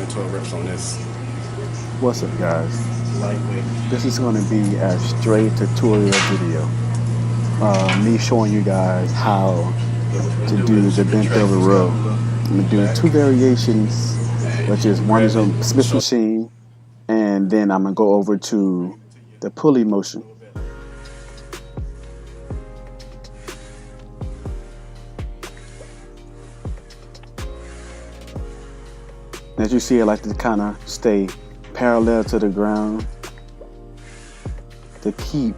10 or 12 reps on this. What's up, guys? Lightweight. This is going to be a straight tutorial video. Me showing you guys how to do the bent over row. I'm going to do 2 variations, which is one is on Smith machine, and then I'm going to go over to the pulley motion. As you see, I like to kind of stay parallel to the ground to keep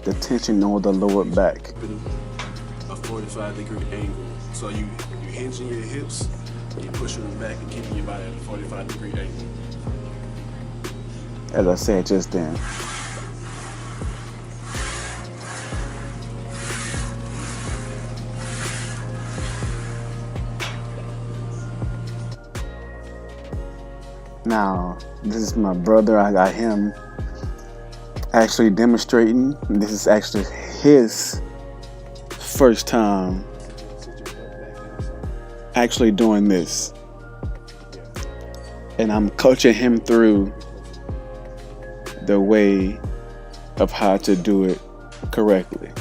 the tension on the lower back. A 45-degree angle. So you hinging your hips, and you pushing them back and keeping your body at a 45-degree angle. As I said just then. Now, this is my brother. I got him actually demonstrating. This is actually his first time actually doing this. And I'm coaching him through the way of how to do it correctly.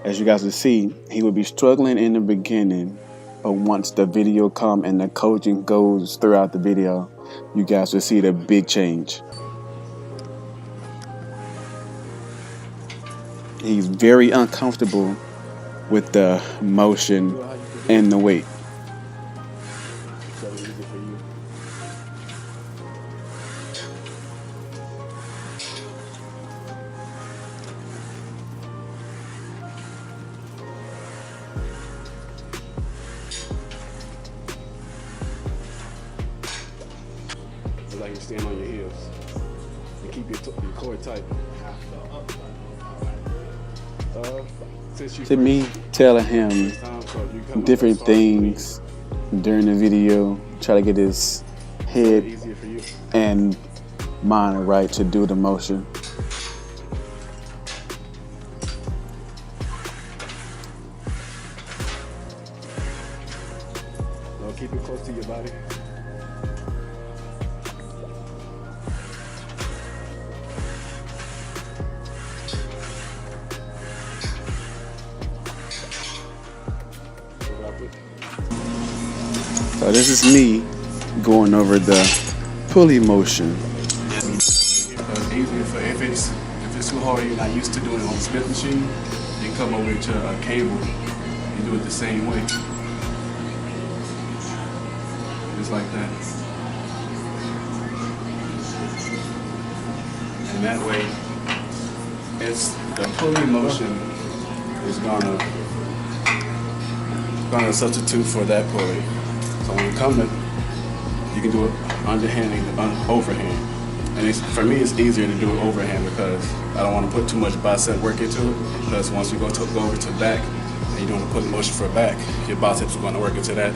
As you guys will see, he will be struggling in the beginning, but once the video comes and the coaching goes throughout the video, you guys will see the big change. He's very uncomfortable with the motion and the weight. Like you stand on your heels and keep your core tight. To me, telling him different things during the video, try to get his head and mind right to do the motion. Keep it close to your body. So this is me going over the pulley motion. It's easier for if it's too hard, you're not used to doing it on the Smith machine, you come over to a cable and do it the same way. Just like that. And that way, it's the pulley motion is gonna substitute for that pulley. So when you come in, you can do it underhand and overhand. And for me, it's easier to do it overhand because I don't want to put too much bicep work into it. Because once you go over to back and you're doing a pulley motion for back, your biceps are going to work into that.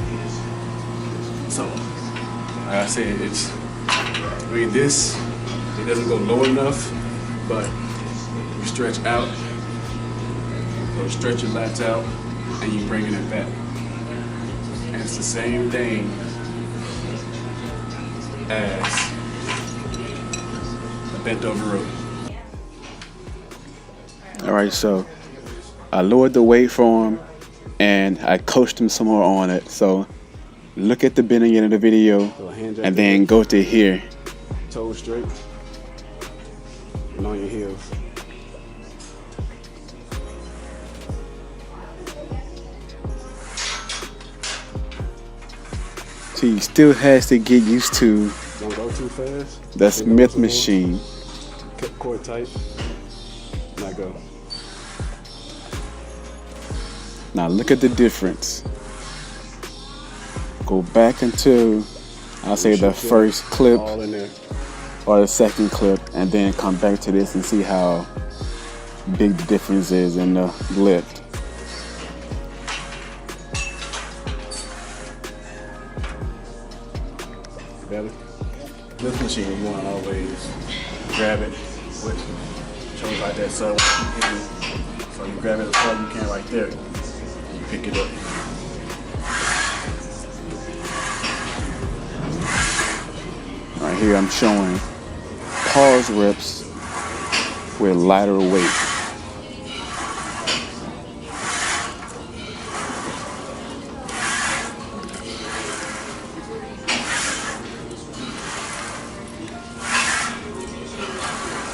So, like I said, this, it doesn't go low enough, but you stretch out, so stretch your lats out, and you bringing it back. And it's the same thing as a bent over row. All right, so I lowered the weight for him and I coached him some more on it. So look at the beginning of the video and then go to here. Toes straight and on your heels. So he still has to get used to Don't go too fast. the Smith machine. Keep core tight. Now go. Now look at the difference. Go back into, I'll say the first clip All in there. or the second clip, and then come back to this and see how big the difference is in the lift. Better. This machine, you want to always grab it, which shows like that. So you grab it as far as you can right there, and you pick it up. here I'm showing pause reps with lighter weight.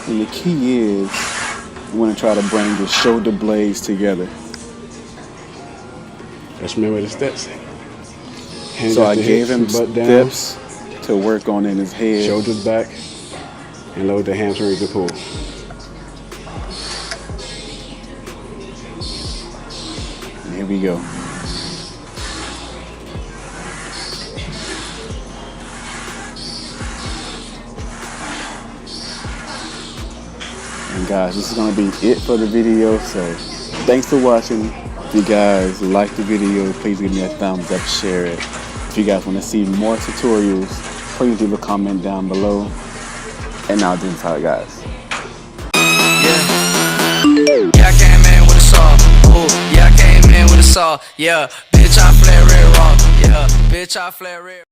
And the key is, you want to try to bring the shoulder blades together. Just remember the steps. Hands So at I the gave hips, him butt down, steps to work on in his head. shoulders back, and load the hamstrings to pull. And here we go. And guys, this is going to be it for the video. So thanks for watching. If you guys like the video, please give me a thumbs up, share it. If you guys want to see more tutorials, please leave a comment down below. And now this is how it guys. Yeah, I came in with a saw. Ooh, yeah, I came in with a saw. Yeah, bitch, I flare red raw. Yeah, bitch, I flare red.